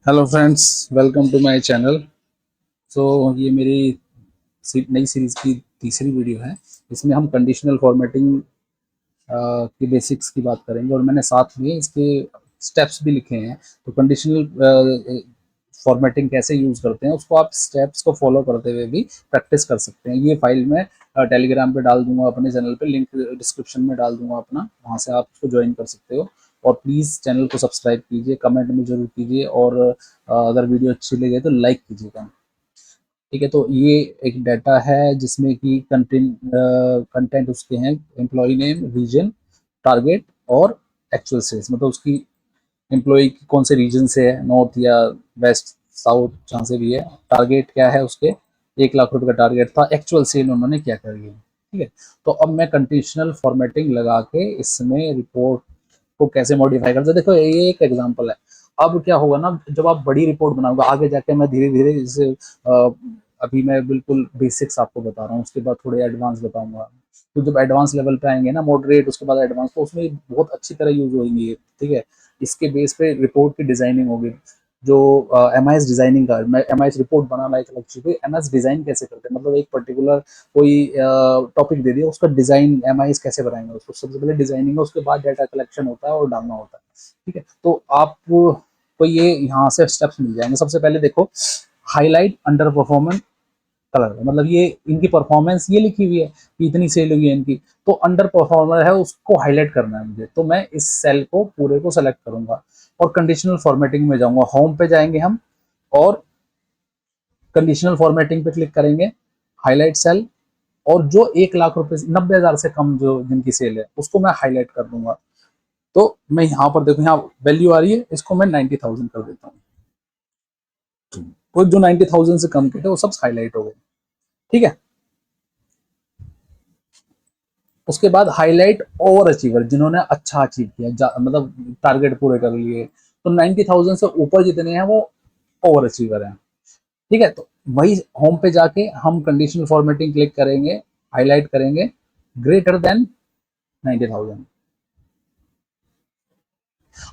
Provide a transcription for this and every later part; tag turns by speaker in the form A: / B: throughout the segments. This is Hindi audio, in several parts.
A: Hello friends, welcome to my channel. So ये मेरी नई सीरीज़ की तीसरी वीडियो है। इसमें हम कंडीशनल फॉर्मेटिंग की बेसिक्स की बात करेंगे और मैंने साथ में इसके स्टेप्स भी लिखे हैं। तो कंडीशनल फॉर्मेटिंग कैसे यूज़ करते हैं उसको आप स्टेप्स को फॉलो करते हुए भी प्रैक्टिस कर सकते हैं। ये फाइल मैं टेलीग्राम पे डाल दूंगा, अपने चैनल पे लिंक डिस्क्रिप्शन में डाल दूंगा अपना, वहाँ से आप उसको ज्वाइन कर सकते हो। और प्लीज़ चैनल को सब्सक्राइब कीजिए, कमेंट में ज़रूर कीजिए और अगर वीडियो अच्छी लगे तो लाइक कीजिएगा। ठीक है, तो ये एक डाटा है जिसमें कि कंटेंट उसके हैं एम्प्लॉय नेम, रीजन, टारगेट और एक्चुअल सेल्स, मतलब उसकी एम्प्लॉय कौन से रीजन से है, नॉर्थ या वेस्ट, साउथ, जहाँ से भी है। टारगेट क्या है उसके, 1 लाख रुपए का टारगेट था, एक्चुअल सेल उन्होंने क्या करी है। ठीक है, तो अब मैं कंडीशनल फॉर्मेटिंग लगा के इसमें रिपोर्ट को कैसे मॉडिफाई करते हैं। देखो ये एक एग्जांपल है। अब क्या होगा ना, जब आप बड़ी रिपोर्ट बनाओगे आगे जाके, मैं धीरे धीरे इसे अभी मैं बिल्कुल बेसिक्स आपको बता रहा हूँ, उसके बाद थोड़े एडवांस बताऊंगा। तो जब एडवांस लेवल पे आएंगे ना, मॉडरेट उसके बाद एडवांस, तो उसमें बहुत अच्छी तरह यूज होंगी। ठीक है, इसके बेस पे रिपोर्ट की डिजाइनिंग होगी। जो एम आई एस डिजाइनिंग का, मैं एम आई एस रिपोर्ट बनाना एक अलग चीज है। एम आई एस डिजाइन कैसे करते हैं, मतलब एक पर्टिकुलर कोई टॉपिक दे दिया, उसका डिजाइन एम आई एस कैसे बनाएंगे उसको। सबसे पहले डिजाइनिंग है, उसके बाद डाटा कलेक्शन होता है और डालना होता है। ठीक है, तो आप को ये यहाँ से स्टेप्स मिल जाएंगे। सबसे पहले देखो, हाईलाइट अंडर परफॉर्मेंस कलर, मतलब ये इनकी परफॉर्मेंस ये लिखी हुई है कि इतनी सेल हुई है इनकी, तो अंडर परफॉर्मर है उसको हाईलाइट करना है मुझे। तो मैं इस सेल को पूरे को सेलेक्ट करूंगा और कंडीशनल फॉर्मेटिंग में जाऊंगा। होम पे जाएंगे हम और कंडीशनल फॉर्मेटिंग पे क्लिक करेंगे, हाईलाइट सेल, और जो 1 लाख रुपए 90,000 से कम जो जिनकी सेल है उसको मैं हाईलाइट कर दूंगा। तो मैं यहाँ पर देखो, यहाँ वैल्यू आ रही है, इसको मैं 90,000 कर देता हूँ। तो जो 90,000 से कम के थे वो सब हाईलाइट हो गए। ठीक है, उसके बाद हाईलाइट ओवर अचीवर, जिन्होंने अच्छा अचीव किया, मतलब टारगेट पूरे कर लिए। तो 90,000 से ऊपर जितने हैं वो ओवर अचीवर हैं। ठीक है, तो वही होम पे जाके हम कंडीशनल फॉर्मेटिंग क्लिक करेंगे, हाईलाइट करेंगे ग्रेटर देन 90,000।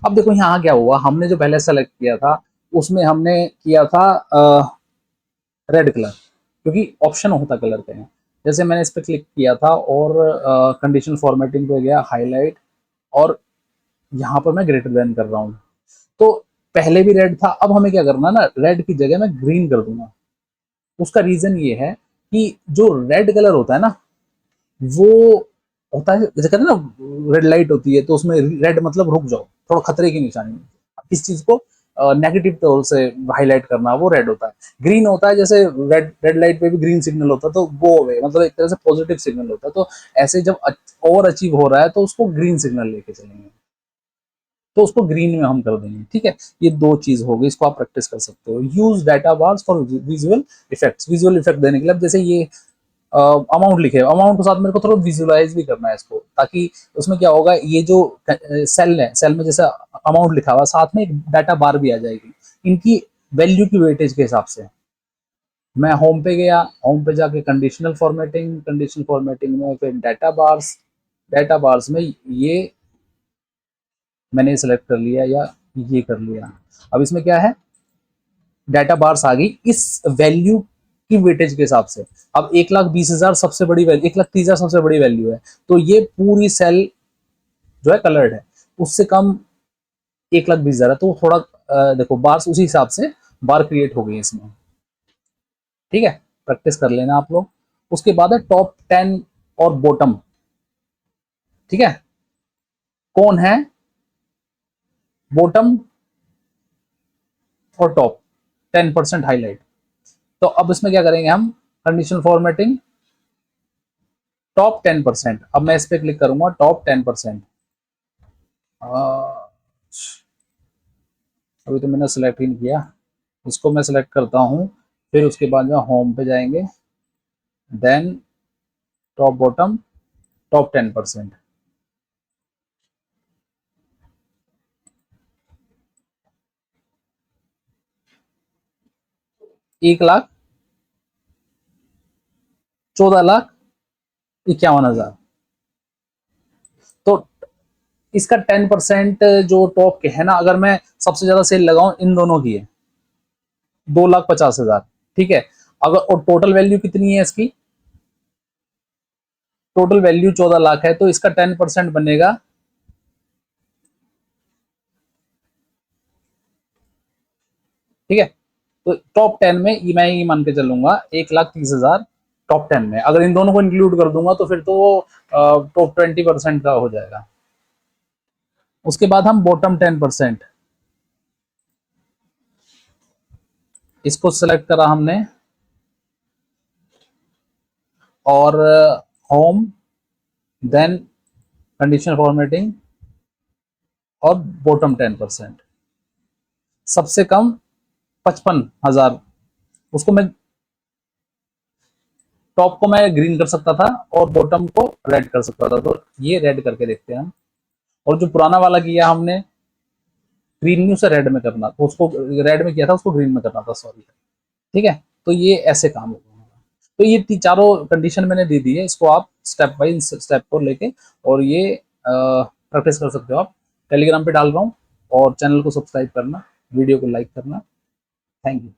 A: अब देखो यहाँ क्या हुआ, हमने जो पहले सेलेक्ट किया था उसमें हमने किया था रेड कलर, क्योंकि ऑप्शन होता कलर के हैं। जैसे मैंने इस पर क्लिक किया था और कंडीशनल फॉर्मेटिंग पे गया, हाईलाइट, और यहाँ पर मैं ग्रेटर देन कर रहा हूँ। तो पहले भी रेड था, अब हमें क्या करना ना, रेड की जगह मैं ग्रीन कर दूंगा। उसका रीजन ये है कि जो रेड कलर होता है ना, वो होता है, जैसे कहते हैं ना रेड लाइट होती है, तो उसमें रेड मतलब रुक जाओ, थोड़ा खतरे की निशानी। किस चीज को नेगेटिव तौर से हाईलाइट करना, वो रेड होता है। ग्रीन होता है, जैसे रेड रेड लाइट पे भी ग्रीन सिग्नल होता है, तो गो अवे, मतलब एक तरह से पॉजिटिव सिग्नल होता है। तो ऐसे जब ओवर अचीव हो रहा है तो उसको ग्रीन सिग्नल लेके चलेंगे, तो उसको ग्रीन में हम कर देंगे। ठीक है, ये दो चीज हो गई, इसको आप प्रैक्टिस कर सकते हो। Use data bars for visual effects, visual effect देने के लिए। जैसे ये अमाउंट लिखे, अमाउंट के साथ मेरे को थोड़ा विजुअलाइज भी करना है इसको, ताकि उसमें क्या होगा, ये जो सेल है, सेल में जैसे अमाउंट लिखा हुआ, साथ में एक डाटा बार भी आ जाएगी इनकी वैल्यू की वेटेज के हिसाब से। मैं होम पे गया, होम पे जाके कंडीशनल फॉर्मेटिंग, कंडीशनल फॉर्मेटिंग में फिर डाटा बार्स, डाटा बार्स में ये मैंने सेलेक्ट कर लिया या ये कर लिया। अब इसमें क्या है, डाटा बार्स आ गई इस वैल्यू की वेटेज के हिसाब से। अब 1,20,000 सबसे बड़ी वैल्यू, 1,30,000 सबसे बड़ी वैल्यू है, तो ये पूरी सेल जो है कलर्ड है। उससे कम 1,20,000 है, तो थोड़ा देखो बार्स उसी हिसाब से बार क्रिएट हो गई इसमें। ठीक है, प्रैक्टिस कर लेना आप लोग। उसके बाद है टॉप 10 और बॉटम। ठीक है, कौन है बॉटम और टॉप, 10% हाईलाइट। तो अब इसमें क्या करेंगे हम, कंडीशनल फॉर्मेटिंग, टॉप 10%। अब मैं इस पर क्लिक करूंगा, टॉप 10%। अभी तो मैंने सेलेक्ट ही नहीं किया, इसको मैं सेलेक्ट करता हूँ। फिर उसके बाद में होम पे जाएंगे, देन टॉप बॉटम, टॉप 10%। 1,14,51,000। तो इसका 10% जो टॉप के है ना, अगर मैं सबसे ज्यादा सेल लगाऊं इन दोनों की है, 2,50,000, ठीक है। अगर और टोटल वैल्यू कितनी है इसकी, टोटल वैल्यू 14 लाख है, तो इसका 10% बनेगा, ठीक है। तो टॉप 10 में मैं ये मान के चलूंगा 1,30,000 टॉप 10 में। अगर इन दोनों को इंक्लूड कर दूंगा तो फिर तो वो टॉप 20% का हो जाएगा। उसके बाद हम बॉटम 10%, इसको सेलेक्ट करा हमने, और होम, देन कंडीशनल फॉर्मेटिंग और बॉटम 10%। सबसे कम 55,000, उसको मैं, टॉप को मैं ग्रीन कर सकता था और बॉटम को रेड कर सकता था, तो ये रेड करके देखते हैं हम। और जो पुराना वाला किया हमने ग्रीन में, उसे रेड में करना, तो उसको रेड में किया था, उसको ग्रीन में करना था, सॉरी, ठीक है। तो ये ऐसे काम होगा। तो ये चारों कंडीशन मैंने दे दी है, इसको आप स्टेप बाय स्टेप को लेके और ये प्रैक्टिस कर सकते हो आप। टेलीग्राम पे डाल रहा हूँ, और चैनल को सब्सक्राइब करना, वीडियो को लाइक करना। Thank you.